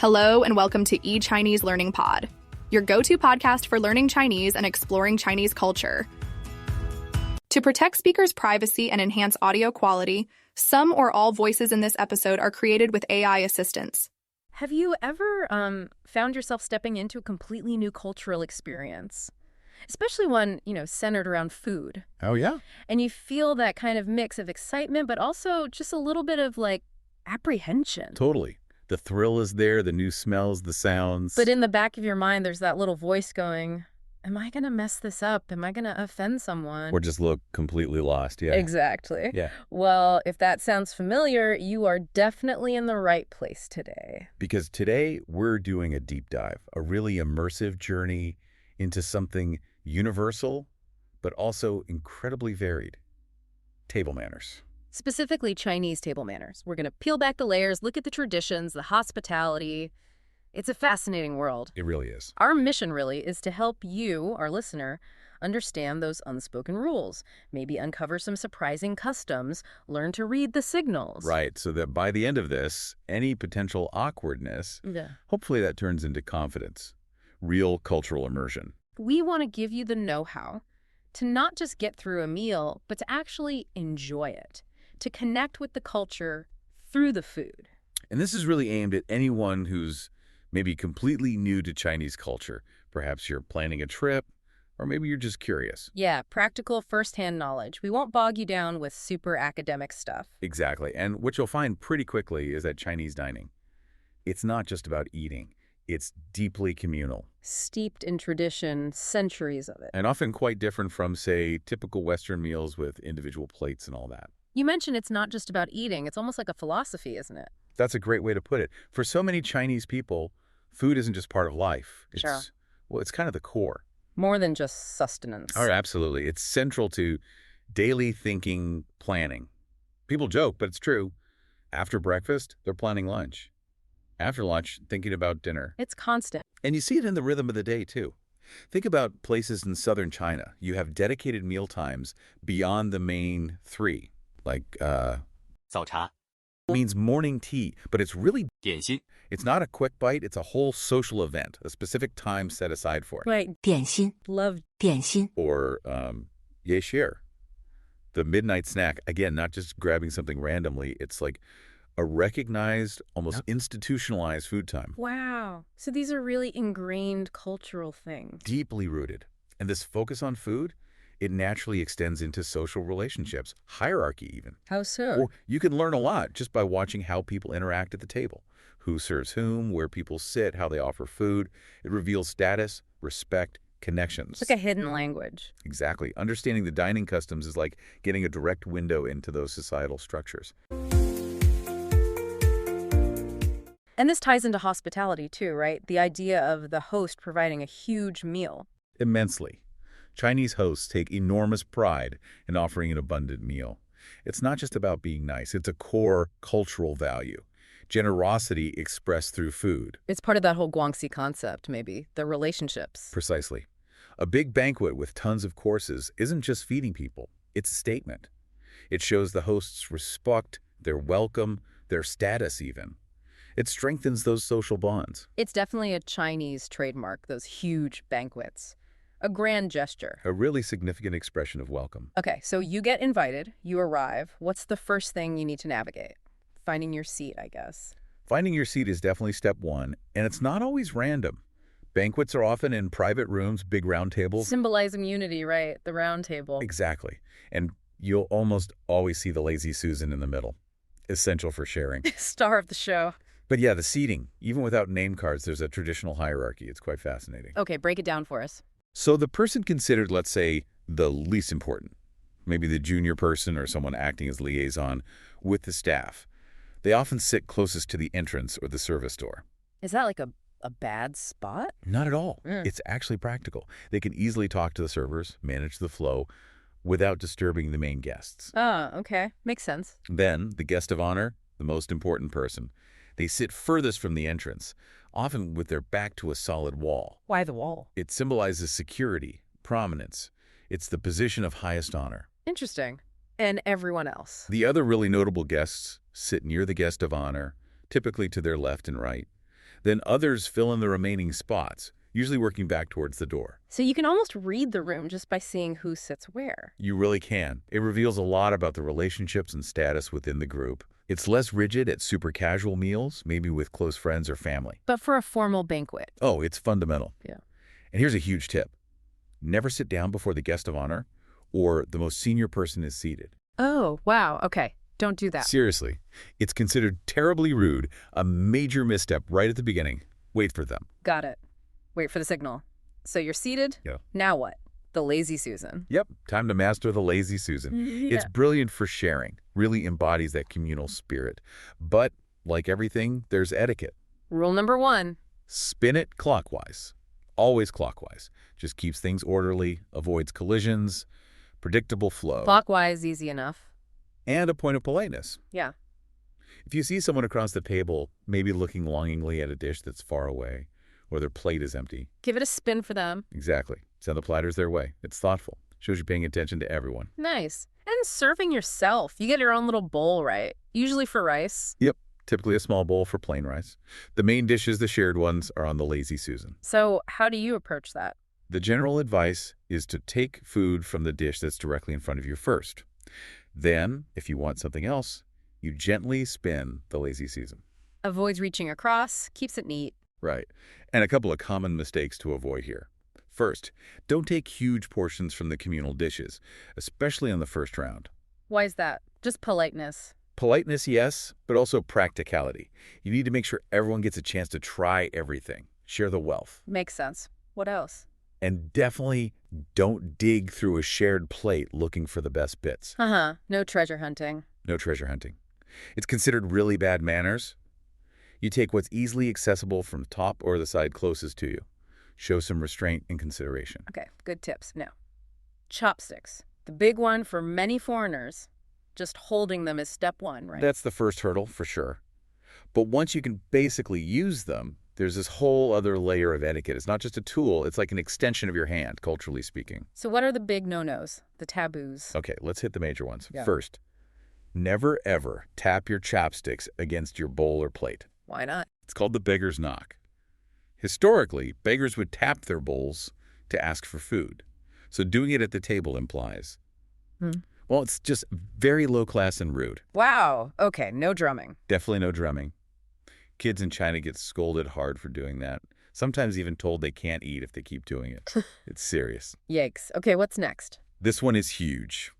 Hello and welcome to eChinese Learning Pod, your go-to podcast for learning Chinese and exploring Chinese culture. To protect speakers' privacy and enhance audio quality, some or all voices in this episode are created with AI assistance. Have you ever found yourself stepping into a completely new cultural experience? Especially one, centered around food. Oh, yeah? And you feel that kind of mix of excitement, but also just a little bit of, apprehension. Totally. The thrill is there, the new smells, the sounds. But in the back of your mind, there's that little voice going, am I going to mess this up? Am I going to offend someone? Or just look completely lost, yeah. Exactly. Yeah. Well, if that sounds familiar, you are definitely in the right place today. Because today, we're doing a deep dive, a really immersive journey into something universal, but also incredibly varied. Table manners. Specifically Chinese table manners. We're going to peel back the layers, look at the traditions, the hospitality. It's a fascinating world. It really is. Our mission really is to help you, our listener, understand those unspoken rules, maybe uncover some surprising customs, learn to read the signals. Right, so that by the end of this, any potential awkwardness, hopefully that turns into confidence, real cultural immersion. We want to give you the know-how to not just get through a meal, but to actually enjoy it, to connect with the culture through the food. And this is really aimed at anyone who's maybe completely new to Chinese culture. Perhaps you're planning a trip, or maybe you're just curious. Yeah, practical first-hand knowledge. We won't bog you down with super academic stuff. Exactly. And what you'll find pretty quickly is that Chinese dining, it's not just about eating. It's deeply communal. Steeped in tradition, centuries of it. And often quite different from, say, typical Western meals with individual plates and all that. You mentioned it's not just about eating. It's almost like a philosophy, isn't it? That's a great way to put it. For so many Chinese people, food isn't just part of life. Sure. Well, it's kind of the core. More than just sustenance. Oh, absolutely. It's central to daily thinking, planning. People joke, but it's true. After breakfast, they're planning lunch. After lunch, thinking about dinner. It's constant. And you see it in the rhythm of the day, too. Think about places in southern China. You have dedicated meal times beyond the main three. Like, 早茶 means morning tea, but it's really 点心 it's not a quick bite, it's a whole social event, a specific time set aside for it. Right. 点心 Love 点心 Or ye shir, the midnight snack. Again, not just grabbing something randomly, it's like a recognized, almost institutionalized food time. Wow. So these are really ingrained cultural things. Deeply rooted. And this focus on food, it naturally extends into social relationships, hierarchy even. How so? Or you can learn a lot just by watching how people interact at the table. Who serves whom, where people sit, how they offer food. It reveals status, respect, connections. It's like a hidden language. Exactly. Understanding the dining customs is like getting a direct window into those societal structures. And this ties into hospitality too, right? The idea of the host providing a huge meal. Immensely. Chinese hosts take enormous pride in offering an abundant meal. It's not just about being nice. It's a core cultural value. Generosity expressed through food. It's part of that whole Guangxi concept, maybe, the relationships. Precisely. A big banquet with tons of courses isn't just feeding people. It's a statement. It shows the host's respect, their welcome, their status even. It strengthens those social bonds. It's definitely a Chinese trademark, those huge banquets. A grand gesture. A really significant expression of welcome. Okay, so you get invited, you arrive. What's the first thing you need to navigate? Finding your seat, I guess. Finding your seat is definitely step one, and it's not always random. Banquets are often in private rooms, big round tables. Symbolizing unity, right? The round table. Exactly. And you'll almost always see the lazy Susan in the middle. Essential for sharing. Star of the show. But yeah, the seating, even without name cards, there's a traditional hierarchy. It's quite fascinating. Okay, break it down for us. So the person considered, let's say, the least important, maybe the junior person or someone acting as liaison with the staff, they often sit closest to the entrance or the service door. Is that like a bad spot? Not at all. It's actually practical. They can easily talk to the servers, manage the flow, without disturbing the main guests. Oh, okay. Makes sense. Then, the guest of honor, the most important person, they sit furthest from the entrance, often with their back to a solid wall. Why the wall? It symbolizes security, prominence. It's the position of highest honor. Interesting. And everyone else? The other really notable guests sit near the guest of honor, typically to their left and right. Then others fill in the remaining spots, usually working back towards the door. So you can almost read the room just by seeing who sits where. You really can. It reveals a lot about the relationships and status within the group. It's less rigid at super casual meals, maybe with close friends or family. But for a formal banquet. Oh, it's fundamental. Yeah. And here's a huge tip. Never sit down before the guest of honor or the most senior person is seated. Oh, wow. Okay. Don't do that. Seriously, it's considered terribly rude, a major misstep right at the beginning. Wait for them. Got it. Wait for the signal. So you're seated? Yeah. Now what? The lazy Susan. Yep, time to master the lazy Susan. Yeah. It's brilliant for sharing, really embodies that communal spirit. But, like everything, there's etiquette. Rule number 1. Spin it clockwise. Always clockwise. Just keeps things orderly, avoids collisions, predictable flow. Clockwise, easy enough. And a point of politeness. Yeah. If you see someone across the table, maybe looking longingly at a dish that's far away, or their plate is empty. Give it a spin for them. Exactly. Send the platters their way. It's thoughtful. Shows you're paying attention to everyone. Nice. And serving yourself. You get your own little bowl, right? Usually for rice. Yep. Typically a small bowl for plain rice. The main dishes, the shared ones, are on the lazy Susan. So how do you approach that? The general advice is to take food from the dish that's directly in front of you first. Then, if you want something else, you gently spin the lazy Susan. Avoids reaching across, keeps it neat. Right. And a couple of common mistakes to avoid here. First, don't take huge portions from the communal dishes, especially on the first round. Why is that? Just politeness. Politeness, yes, but also practicality. You need to make sure everyone gets a chance to try everything. Share the wealth. Makes sense. What else? And definitely don't dig through a shared plate looking for the best bits. No treasure hunting. No treasure hunting. It's considered really bad manners. You take what's easily accessible from the top or the side closest to you. Show some restraint and consideration. Okay, good tips. Now, chopsticks. The big one for many foreigners. Just holding them is step 1, right? That's the first hurdle, for sure. But once you can basically use them, there's this whole other layer of etiquette. It's not just a tool, it's like an extension of your hand, culturally speaking. So what are the big no-nos, the taboos? Okay, let's hit the major ones. Yeah. First, never ever tap your chopsticks against your bowl or plate. Why not? It's called the beggar's knock. Historically, beggars would tap their bowls to ask for food. So doing it at the table implies, well, it's just very low class and rude. Wow. Okay, no drumming. Definitely no drumming. Kids in China get scolded hard for doing that. Sometimes even told they can't eat if they keep doing it. It's serious. Yikes. Okay, what's next? This one is huge.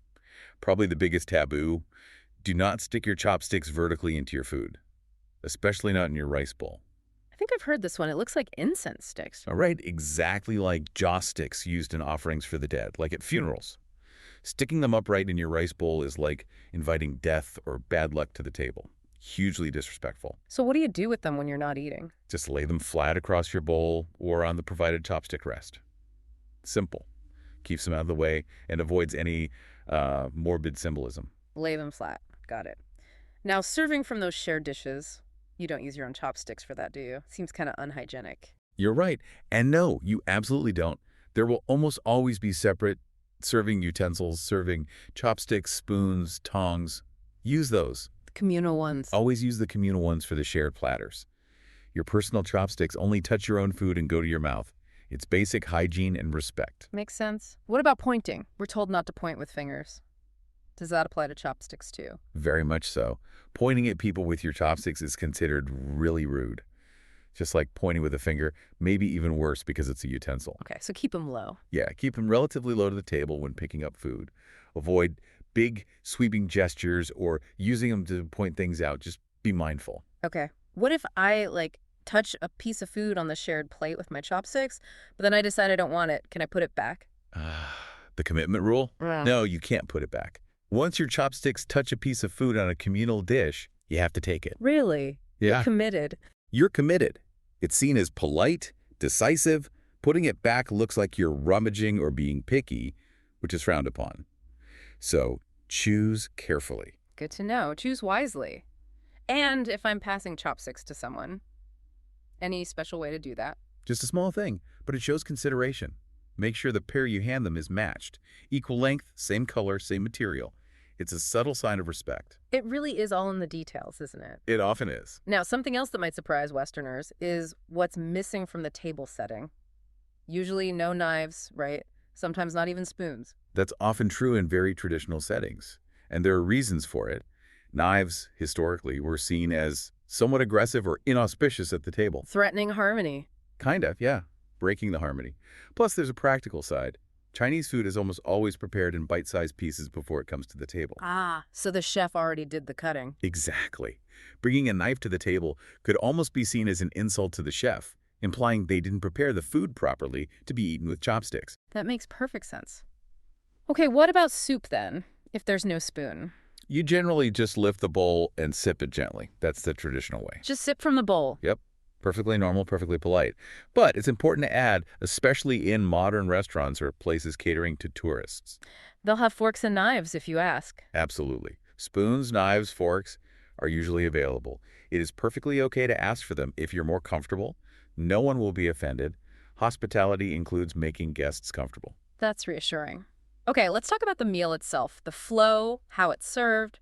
Probably the biggest taboo. Do not stick your chopsticks vertically into your food, especially not in your rice bowl. I think I've heard this one. It looks like incense sticks. All right, exactly like joss sticks used in offerings for the dead, like at funerals. Sticking them upright in your rice bowl is like inviting death or bad luck to the table. Hugely disrespectful. So what do you do with them when you're not eating? Just lay them flat across your bowl or on the provided chopstick rest. Simple. Keeps them out of the way and avoids any morbid symbolism. Lay them flat. Got it. Now, serving from those shared dishes, you don't use your own chopsticks for that, do you? Seems kind of unhygienic. You're right. And no, you absolutely don't. There will almost always be separate serving utensils, serving chopsticks, spoons, tongs. Use those. The communal ones. Always use the communal ones for the shared platters. Your personal chopsticks only touch your own food and go to your mouth. It's basic hygiene and respect. Makes sense. What about pointing? We're told not to point with fingers. Does that apply to chopsticks too? Very much so. Pointing at people with your chopsticks is considered really rude. Just like pointing with a finger, maybe even worse because it's a utensil. Okay, so keep them low. Yeah, keep them relatively low to the table when picking up food. Avoid big sweeping gestures or using them to point things out. Just be mindful. Okay. What if I, touch a piece of food on the shared plate with my chopsticks, but then I decide I don't want it? Can I put it back? The commitment rule? Yeah. No, you can't put it back. Once your chopsticks touch a piece of food on a communal dish, you have to take it. Really? Yeah. You're committed. You're committed. It's seen as polite, decisive. Putting it back looks like you're rummaging or being picky, which is frowned upon. So choose carefully. Good to know. Choose wisely. And if I'm passing chopsticks to someone, any special way to do that? Just a small thing, but it shows consideration. Make sure the pair you hand them is matched. Equal length, same color, same material. It's a subtle sign of respect. It really is all in the details, isn't it? It often is. Now, something else that might surprise Westerners is what's missing from the table setting. Usually no knives, right? Sometimes not even spoons. That's often true in very traditional settings, and there are reasons for it. Knives, historically, were seen as somewhat aggressive or inauspicious at the table. Threatening harmony. Kind of, yeah. Breaking the harmony. Plus, there's a practical side. Chinese food is almost always prepared in bite-sized pieces before it comes to the table. Ah, so the chef already did the cutting. Exactly. Bringing a knife to the table could almost be seen as an insult to the chef, implying they didn't prepare the food properly to be eaten with chopsticks. That makes perfect sense. Okay, what about soup then, if there's no spoon? You generally just lift the bowl and sip it gently. That's the traditional way. Just sip from the bowl. Yep. Perfectly normal, perfectly polite. But it's important to add, especially in modern restaurants or places catering to tourists. They'll have forks and knives if you ask. Absolutely. Spoons, knives, forks are usually available. It is perfectly okay to ask for them if you're more comfortable. No one will be offended. Hospitality includes making guests comfortable. That's reassuring. Okay, let's talk about the meal itself. The flow, how it's served.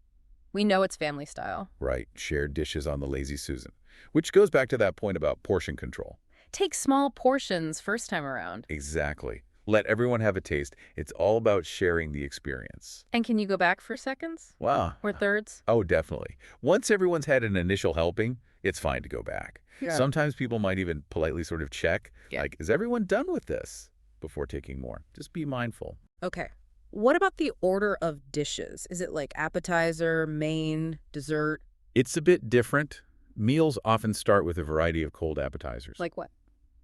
We know it's family style. Right. Shared dishes on the Lazy Susan. Which goes back to that point about portion control. Take small portions first time around. Exactly. Let everyone have a taste. It's all about sharing the experience. And can you go back for seconds? Wow. Or thirds? Oh, definitely. Once everyone's had an initial helping, it's fine to go back. Yeah. Sometimes people might even politely sort of check, Yeah. like, is everyone done with this? Before taking more. Just be mindful. Okay. What about the order of dishes? Is it like appetizer, main, dessert? It's a bit different. Meals often start with a variety of cold appetizers. Like what?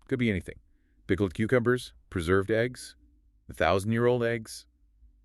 Could be anything. Pickled cucumbers, preserved eggs, 1,000-year-old eggs,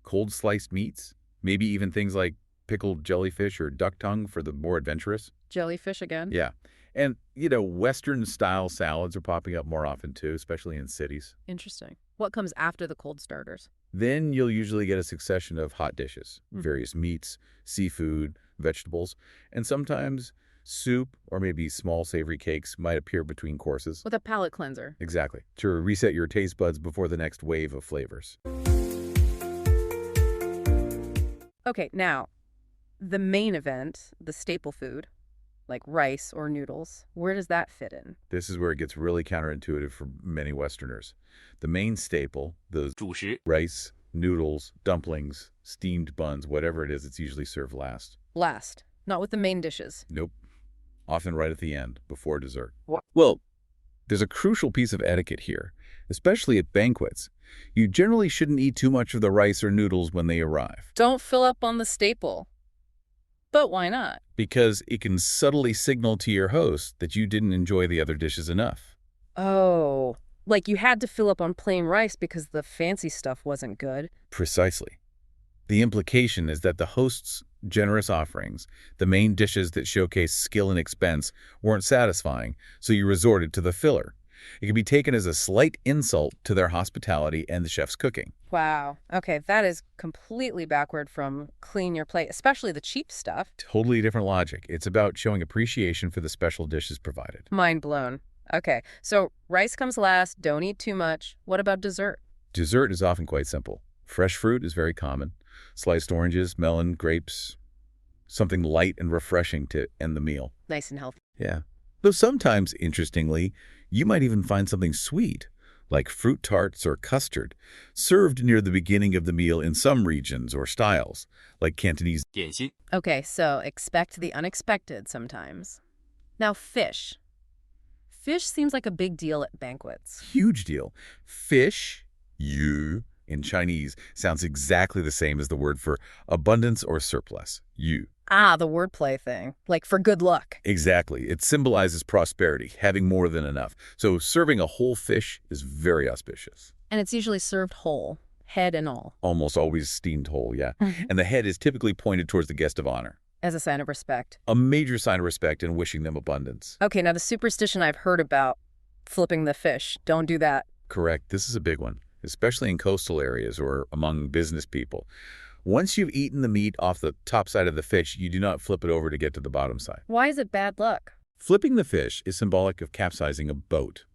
cold sliced meats, maybe even things like pickled jellyfish or duck tongue for the more adventurous. Jellyfish again? Yeah. And, Western-style salads are popping up more often, too, especially in cities. Interesting. What comes after the cold starters? Then you'll usually get a succession of hot dishes, various meats, seafood, vegetables, and sometimes soup or maybe small savory cakes might appear between courses. With a palate cleanser. Exactly. To reset your taste buds before the next wave of flavors. Okay, now, the main event, the staple food, like rice or noodles, where does that fit in? This is where it gets really counterintuitive for many Westerners. The main staple, those 主食 rice, noodles, dumplings, steamed buns, whatever it is, it's usually served last. Last, not with the main dishes. Nope. Often right at the end, before dessert. What? Well, there's a crucial piece of etiquette here, especially at banquets. You generally shouldn't eat too much of the rice or noodles when they arrive, Don't fill up on the staple. But why not? because it can subtly signal to your host that you didn't enjoy the other dishes enough. Oh, like you had to fill up on plain rice because the fancy stuff wasn't good. Precisely. The implication is that the host's generous offerings, the main dishes that showcase skill and expense, weren't satisfying, so you resorted to the filler. It can be taken as a slight insult to their hospitality and the chef's cooking. Wow. Okay, that is completely backward from clean your plate, especially the cheap stuff. Totally different logic. It's about showing appreciation for the special dishes provided. Mind blown. Okay, so rice comes last, don't eat too much. What about dessert? Dessert is often quite simple. Fresh fruit is very common. Sliced oranges, melon, grapes. Something light and refreshing to end the meal. Nice and healthy. Yeah. Though sometimes, interestingly, you might even find something sweet, like fruit tarts or custard, served near the beginning of the meal in some regions or styles, like Cantonese. 点心 Okay, so expect the unexpected sometimes. Now, fish. Fish seems like a big deal at banquets. Huge deal. Fish, yu, in Chinese, sounds exactly the same as the word for abundance or surplus, yu. Ah, the wordplay thing. Like for good luck. Exactly. It symbolizes prosperity, having more than enough. So serving a whole fish is very auspicious. And it's usually served whole, head and all. Almost always steamed whole, yeah. And the head is typically pointed towards the guest of honor. As a sign of respect. A major sign of respect and wishing them abundance. Okay, now the superstition I've heard about, flipping the fish. Don't do that. Correct. This is a big one, especially in coastal areas or among business people. Once you've eaten the meat off the top side of the fish, you do not flip it over to get to the bottom side. Why is it bad luck? Flipping the fish is symbolic of capsizing a boat,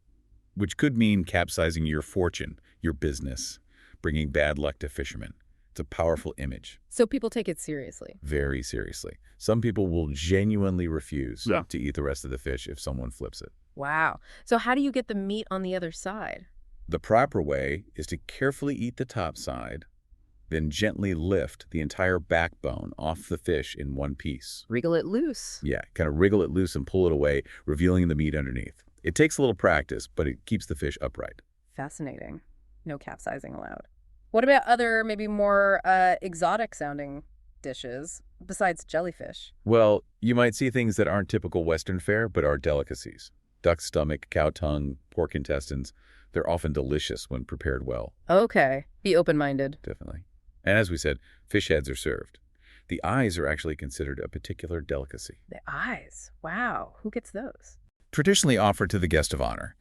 which could mean capsizing your fortune, your business, bringing bad luck to fishermen. It's a powerful image. So people take it seriously. Very seriously. Some people will genuinely refuse Yeah. to eat the rest of the fish if someone flips it. Wow. So how do you get the meat on the other side? The proper way is to carefully eat the top side, then gently lift the entire backbone off the fish in one piece. Wriggle it loose. Yeah, kind of wriggle it loose and pull it away, revealing the meat underneath. It takes a little practice, but it keeps the fish upright. Fascinating. No capsizing allowed. What about other, maybe more exotic-sounding dishes besides jellyfish? Well, you might see things that aren't typical Western fare, but are delicacies. Duck stomach, cow tongue, pork intestines. They're often delicious when prepared well. Okay. Be open-minded. Definitely. And as we said, fish heads are served. The eyes are actually considered a particular delicacy. The eyes. Wow. Who gets those? Traditionally offered to the guest of honor.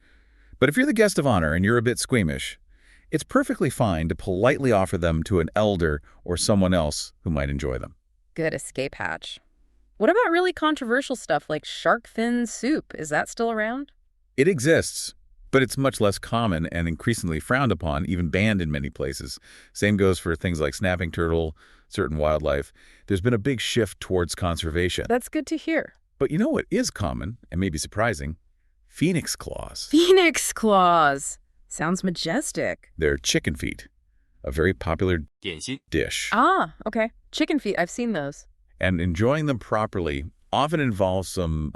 But if you're the guest of honor and you're a bit squeamish, it's perfectly fine to politely offer them to an elder or someone else who might enjoy them. Good escape hatch. What about really controversial stuff like shark fin soup? Is that still around? It exists, but it's much less common and increasingly frowned upon, even banned in many places. Same goes for things like snapping turtle, certain wildlife. There's been a big shift towards conservation. That's good to hear. But you know what is common, and maybe surprising? Phoenix claws. Phoenix claws. Sounds majestic. They're chicken feet, a very popular 点心 dish. Ah, okay. Chicken feet. I've seen those. And enjoying them properly often involves some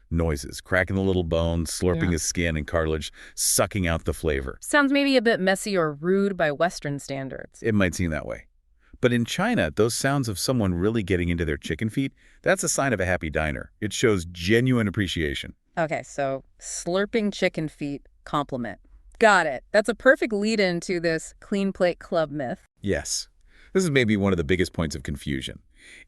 noises, cracking the little bones, slurping Yeah. the skin and cartilage, sucking out the flavor. Sounds maybe a bit messy or rude by Western standards. It might seem that way. But in China, those sounds of someone really getting into their chicken feet, that's a sign of a happy diner. It shows genuine appreciation. Okay, so slurping chicken feet compliment. Got it. That's a perfect lead-in to this clean plate club myth. Yes. This is maybe one of the biggest points of confusion.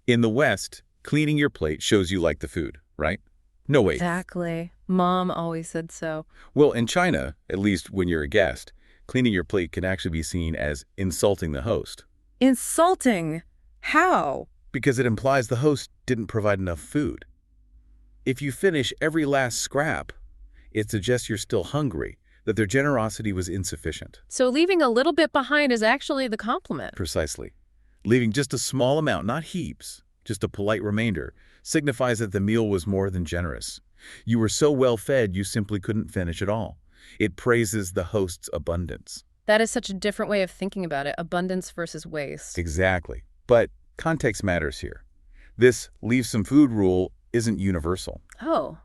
In the West, cleaning your plate shows you like the food, right? No, wait. Exactly. Mom always said so. Well, in China, at least when you're a guest, cleaning your plate can actually be seen as insulting the host. Insulting. How? Because it implies the host didn't provide enough food. If you finish every last scrap, it suggests you're still hungry, that their generosity was insufficient. So leaving a little bit behind is actually the compliment. Precisely. Leaving just a small amount, not heaps, just a polite remainder, signifies that the meal was more than generous. You were so well fed you simply couldn't finish it all. It praises the host's abundance. That is such a different way of thinking about it. Abundance versus waste. Exactly. But context matters here. This leave some food rule isn't universal. Oh.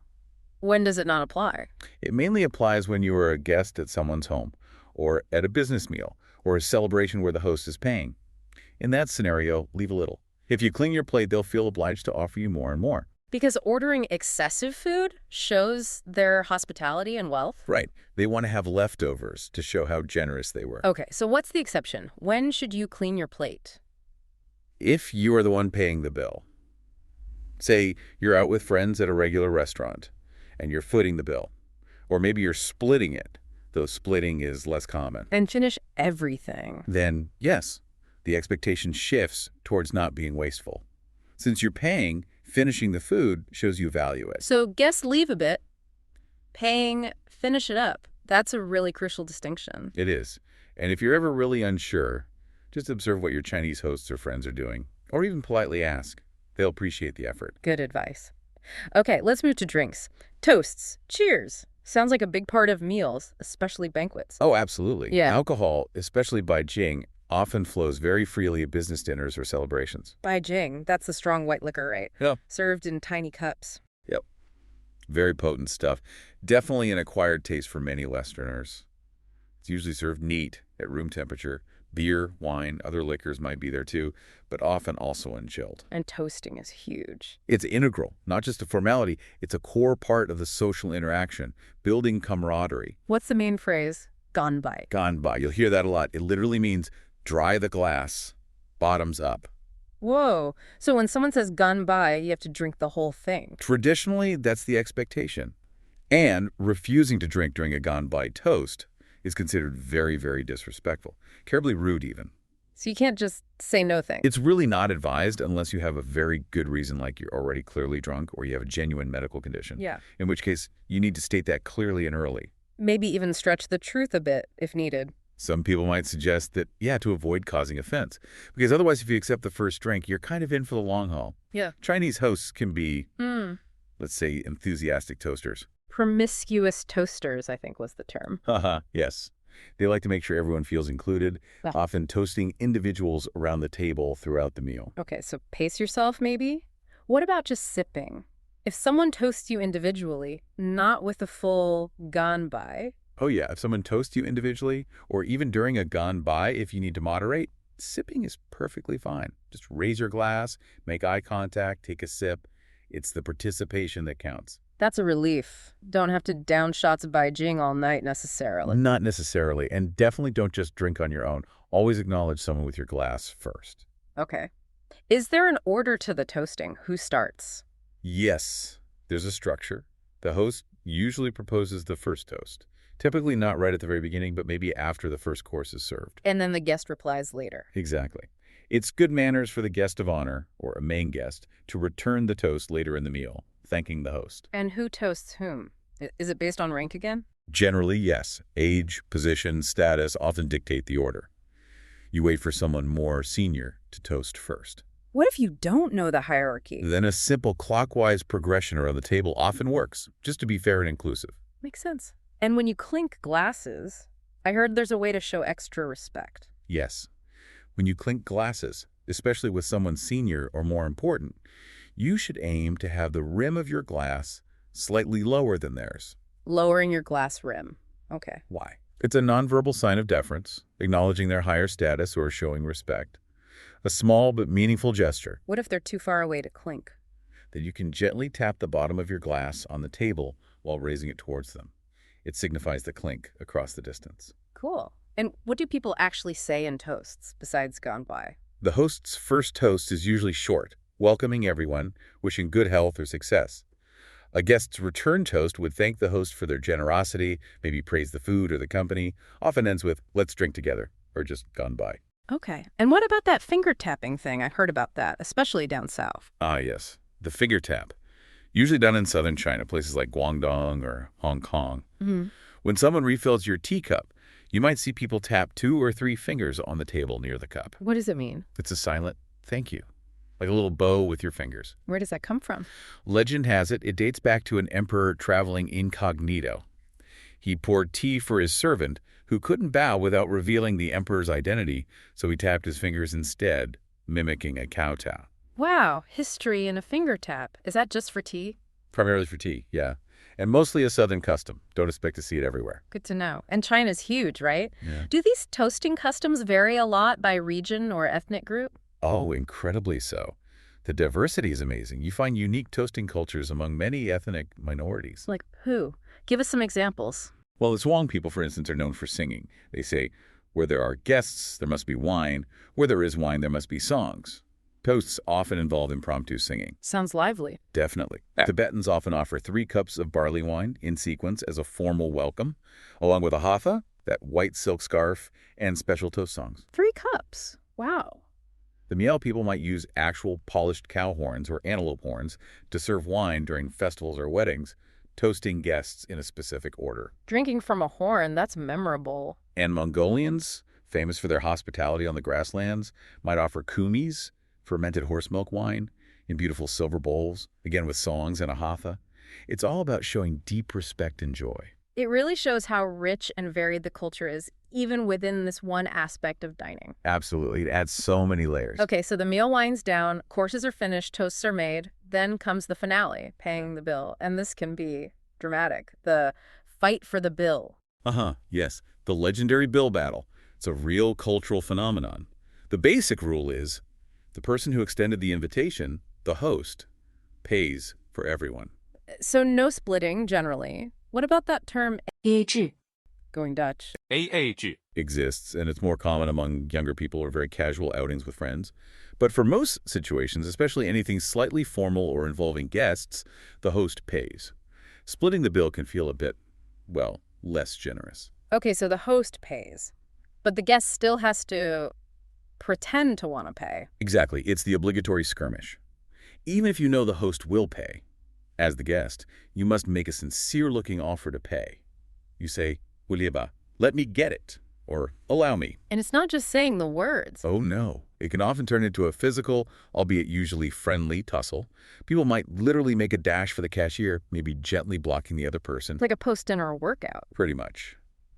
When does it not apply? It mainly applies when you are a guest at someone's home, or at a business meal, or a celebration where the host is paying. In that scenario, leave a little. If you clean your plate, they'll feel obliged to offer you more and more. Because ordering excessive food shows their hospitality and wealth? Right. They want to have leftovers to show how generous they were. Okay, so what's the exception? When should you clean your plate? If you are the one paying the bill. Say you're out with friends at a regular restaurant, and you're footing the bill. Or maybe you're splitting it, though splitting is less common. And finish everything. Then, yes, the expectation shifts towards not being wasteful. Since you're paying, finishing the food shows you value it. So guess leave a bit. Paying, finish it up. That's a really crucial distinction. It is. And if you're ever really unsure, just observe what your Chinese hosts or friends are doing, or even politely ask. They'll appreciate the effort. Good advice. Okay, let's move to drinks. Toasts. Cheers. Sounds like a big part of meals, especially banquets. Oh, absolutely. Yeah. Alcohol, especially Beijing, often flows very freely at business dinners or celebrations. Beijing, that's the strong white liquor, right? Yeah. Served in tiny cups. Yep. Very potent stuff. Definitely an acquired taste for many Westerners. It's usually served neat at room temperature. Beer, wine, other liquors might be there too, but often also unchilled. And toasting is huge. It's integral, not just a formality. It's a core part of the social interaction, building camaraderie. What's the main phrase? Ganbei. Ganbei. You'll hear that a lot. It literally means dry the glass, bottoms up. Whoa. So when someone says ganbei, you have to drink the whole thing. Traditionally, that's the expectation. And refusing to drink during a ganbei toast is considered very, very disrespectful, terribly rude even. So you can't just say no thanks. It's really not advised unless you have a very good reason, like you're already clearly drunk or you have a genuine medical condition. Yeah. In which case, you need to state that clearly and early. Maybe even stretch the truth a bit if needed. Some people might suggest that, yeah, to avoid causing offense. Because otherwise, if you accept the first drink, you're kind of in for the long haul. Yeah. Chinese hosts can be, let's say, enthusiastic toasters. Promiscuous toasters, I think was the term. Haha, yes. They like to make sure everyone feels included, often toasting individuals around the table throughout the meal. Okay, so pace yourself, maybe? What about just sipping? If someone toasts you individually, not with a full Ganbei. Oh yeah, if someone toasts you individually, or even during a Ganbei, if you need to moderate, sipping is perfectly fine. Just raise your glass, make eye contact, take a sip. It's the participation that counts. That's a relief. Don't have to down shots of Beijing all night necessarily. Not necessarily, and definitely don't just drink on your own. Always acknowledge someone with your glass first. Okay. Is there an order to the toasting? Who starts? Yes, there's a structure. The host usually proposes the first toast. Typically not right at the very beginning, but maybe after the first course is served. And then the guest replies later. Exactly. It's good manners for the guest of honor, or a main guest, to return the toast later in the meal, thanking the host. And who toasts whom? Is it based on rank again? Generally, yes. Age, position, status often dictate the order. You wait for someone more senior to toast first. What if you don't know the hierarchy? Then a simple clockwise progression around the table often works, just to be fair and inclusive. Makes sense. And when you clink glasses, I heard there's a way to show extra respect. Yes. When you clink glasses, especially with someone senior or more important, you should aim to have the rim of your glass slightly lower than theirs. Lowering your glass rim. Okay. Why? It's a nonverbal sign of deference, acknowledging their higher status or showing respect. A small but meaningful gesture. What if they're too far away to clink? Then you can gently tap the bottom of your glass on the table while raising it towards them. It signifies the clink across the distance. Cool. And what do people actually say in toasts besides Ganbei? The host's first toast is usually short, welcoming everyone, wishing good health or success. A guest's return toast would thank the host for their generosity, maybe praise the food or the company, often ends with, let's drink together, or just Ganbei. Okay. And what about that finger tapping thing? I heard about that, especially down south. Ah, yes. The finger tap. Usually done in southern China, places like Guangdong or Hong Kong. When someone refills your teacup, you might see people tap 2 or 3 fingers on the table near the cup. What does it mean? It's a silent thank you, like a little bow with your fingers. Where does that come from? Legend has it dates back to an emperor traveling incognito. He poured tea for his servant, who couldn't bow without revealing the emperor's identity, so he tapped his fingers instead, mimicking a kowtow. Wow, history in a finger tap. Is that just for tea? Primarily for tea, yeah. And mostly a southern custom. Don't expect to see it everywhere. Good to know. And China's huge, right? Yeah. Do these toasting customs vary a lot by region or ethnic group? Oh, incredibly so. The diversity is amazing. You find unique toasting cultures among many ethnic minorities. Like who? Give us some examples. Well, the Zhuang people, for instance, are known for singing. They say, where there are guests, there must be wine. Where there is wine, there must be songs. Toasts often involve impromptu singing. Sounds lively. Definitely. Tibetans often offer 3 cups of barley wine in sequence as a formal welcome, along with a hatha, that white silk scarf, and special toast songs. 3 cups. Wow. The Miao people might use actual polished cow horns or antelope horns to serve wine during festivals or weddings, toasting guests in a specific order. Drinking from a horn, that's memorable. And Mongolians, famous for their hospitality on the grasslands, might offer kumis, fermented horse milk wine, in beautiful silver bowls, again with songs and a hatha. It's all about showing deep respect and joy. It really shows how rich and varied the culture is, even within this one aspect of dining. Absolutely. It adds so many layers. Okay, so the meal winds down, courses are finished, toasts are made, then comes the finale, paying the bill. And this can be dramatic. The fight for the bill. Yes. The legendary bill battle. It's a real cultural phenomenon. The basic rule is the person who extended the invitation, the host, pays for everyone. So no splitting, generally. What about that term ，AA 制 going Dutch? AA 制 exists, and it's more common among younger people or very casual outings with friends. But for most situations, especially anything slightly formal or involving guests, the host pays. Splitting the bill can feel a bit, well, less generous. Okay, so the host pays, but the guest still has to pretend to want to pay. Exactly. It's the obligatory skirmish. Even if you know the host will pay, as the guest, you must make a sincere-looking offer to pay. You say, 'Wulieba, let me get it,' or allow me. And it's not just saying the words. Oh no, it can often turn into a physical, albeit usually friendly, tussle. People might literally make a dash for the cashier, maybe gently blocking the other person. It's like a post-dinner workout. Pretty much.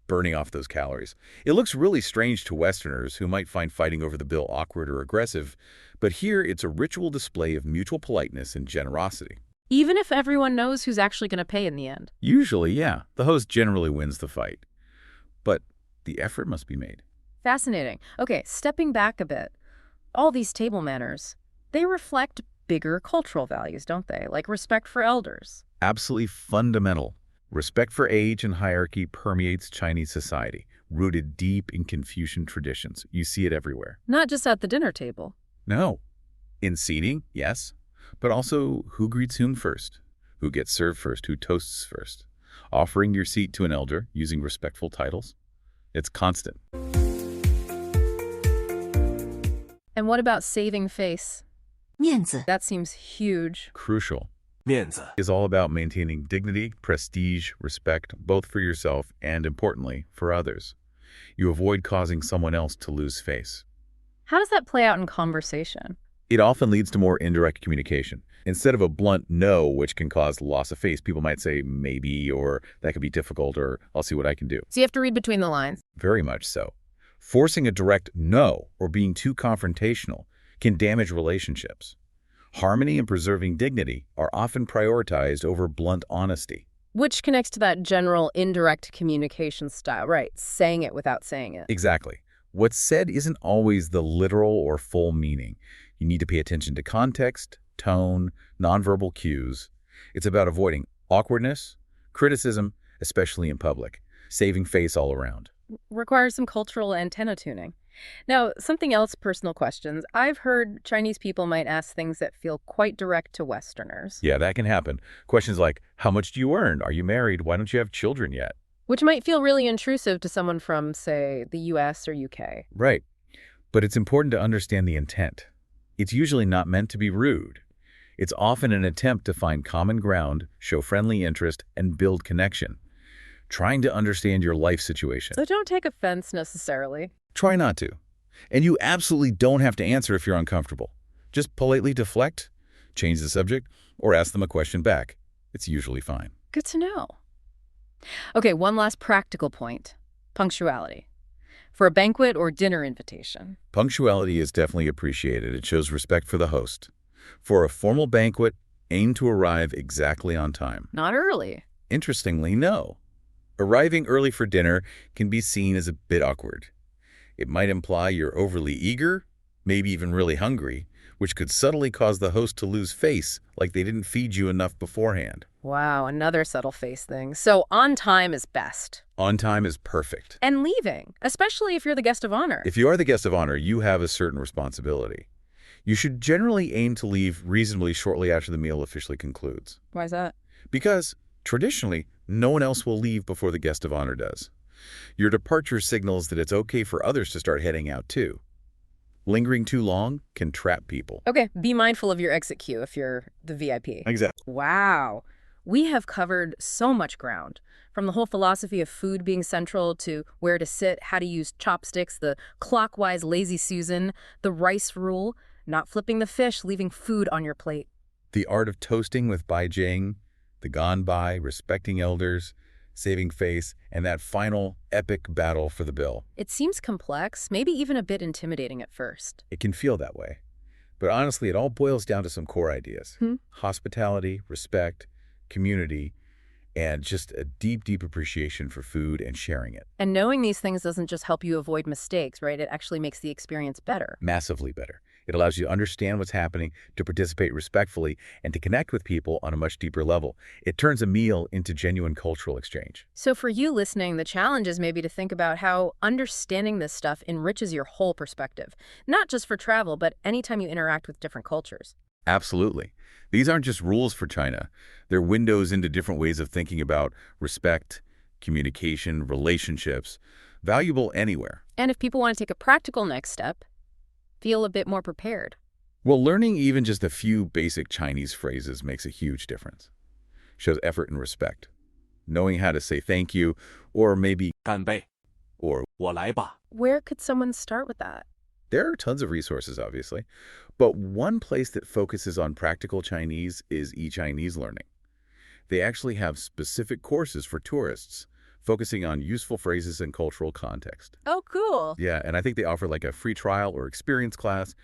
Burning off those calories. It looks really strange to Westerners who might find fighting over the bill awkward or aggressive, but here it's a ritual display of mutual politeness and generosity. Even if everyone knows who's actually going to pay in the end. Usually, yeah, the host generally wins the fight. But the effort must be made. Fascinating. Okay, stepping back a bit. All these table manners, they reflect bigger cultural values, don't they? Like respect for elders. Absolutely fundamental. Respect for age and hierarchy permeates Chinese society, rooted deep in Confucian traditions. You see it everywhere. Not just at the dinner table. No. In seating, yes, but also who greets whom first, who gets served first, who toasts first. Offering your seat to an elder using respectful titles. It's constant. And what about saving face? 面子 That seems huge. Crucial. 面子 Is all about maintaining dignity, prestige, respect, both for yourself and, importantly, for others. You avoid causing someone else to lose face. How does that play out in conversation? It often leads to more indirect communication. Instead of a blunt no, which can cause loss of face, people might say maybe, or that could be difficult, or I'll see what I can do. So you have to read between the lines. Very much so. Forcing a direct no or being too confrontational can damage relationships. Harmony and preserving dignity are often prioritized over blunt honesty. Which connects to that general indirect communication style, right? Saying it without saying it. Exactly. What's said isn't always the literal or full meaning. You need to pay attention to context, tone, nonverbal cues. It's about avoiding awkwardness, criticism, especially in public, saving face all around. Requires some cultural antenna tuning. Now, something else, personal questions. I've heard Chinese people might ask things that feel quite direct to Westerners. Yeah, that can happen. Questions like, how much do you earn? Are you married? Why don't you have children yet? Which might feel really intrusive to someone from, say, the US or UK. Right. But it's important to understand the intent. It's usually not meant to be rude. It's often an attempt to find common ground, show friendly interest, and build connection. Trying to understand your life situation. So don't take offense necessarily. Try not to. And you absolutely don't have to answer if you're uncomfortable. Just politely deflect, change the subject, or ask them a question back. It's usually fine. Good to know. Okay, one last practical point. Punctuality. For a banquet or dinner invitation. Punctuality is definitely appreciated. It shows respect for the host. For a formal banquet, aim to arrive exactly on time. Not early. Interestingly, no. Arriving early for dinner can be seen as a bit awkward. It might imply you're overly eager, maybe even really hungry, which could subtly cause the host to lose face, like they didn't feed you enough beforehand. Wow, another subtle face thing. So on time is best. On time is perfect. And leaving, especially if you're the guest of honor. If you are the guest of honor, you have a certain responsibility. You should generally aim to leave reasonably shortly after the meal officially concludes. Why is that? Because, traditionally, no one else will leave before the guest of honor does. Your departure signals that it's okay for others to start heading out too. Lingering too long can trap people. Okay, be mindful of your exit queue if you're the VIP. Exactly. Wow. We have covered so much ground, from the whole philosophy of food being central to where to sit, how to use chopsticks, the clockwise lazy Susan, the rice rule, not flipping the fish, leaving food on your plate. The art of toasting with Beijing, the Ganbei, respecting elders, saving face, and that final epic battle for the bill. It seems complex, maybe even a bit intimidating at first. It can feel that way. But honestly, it all boils down to some core ideas. Hospitality, respect, community, and just a deep, deep appreciation for food and sharing it. And knowing these things doesn't just help you avoid mistakes, right? It actually makes the experience better. Massively better. It allows you to understand what's happening, to participate respectfully, and to connect with people on a much deeper level. It turns a meal into genuine cultural exchange. So for you listening, the challenge is maybe to think about how understanding this stuff enriches your whole perspective. Not just for travel, but anytime you interact with different cultures. Absolutely. These aren't just rules for China. They're windows into different ways of thinking about respect, communication, relationships, valuable anywhere. And if people want to take a practical next step, feel a bit more prepared. Well, learning even just a few basic Chinese phrases makes a huge difference. Shows effort and respect. Knowing how to say thank you, or maybe Ganbei or 我来吧. Where could someone start with that? there are tons of resources, obviously. But one place that focuses on practical Chinese is eChinese Learning. They actually have specific courses for tourists, focusing on useful phrases and cultural context. Oh, cool. Yeah, and I think they offer like a free trial or experience class.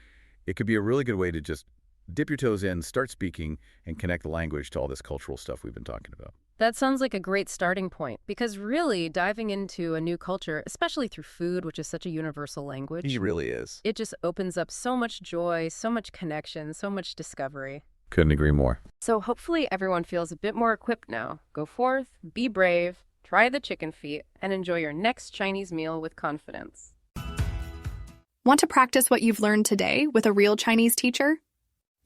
It could be a really good way to just dip your toes in, start speaking, and connect the language to all this cultural stuff we've been talking about. That sounds like a great starting point, because really diving into a new culture, especially through food, which is such a universal language, He really is. it just opens up so much joy, so much connection, so much discovery. Couldn't agree more. So hopefully everyone feels a bit more equipped now. Go forth, be brave, try the chicken feet, and enjoy your next Chinese meal with confidence. Want to practice what you've learned today with a real Chinese teacher?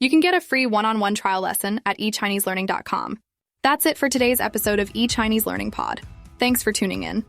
You can get a free one-on-one trial lesson at eChineseLearning.com. That's it for today's episode of eChinese Learning Pod. Thanks for tuning in.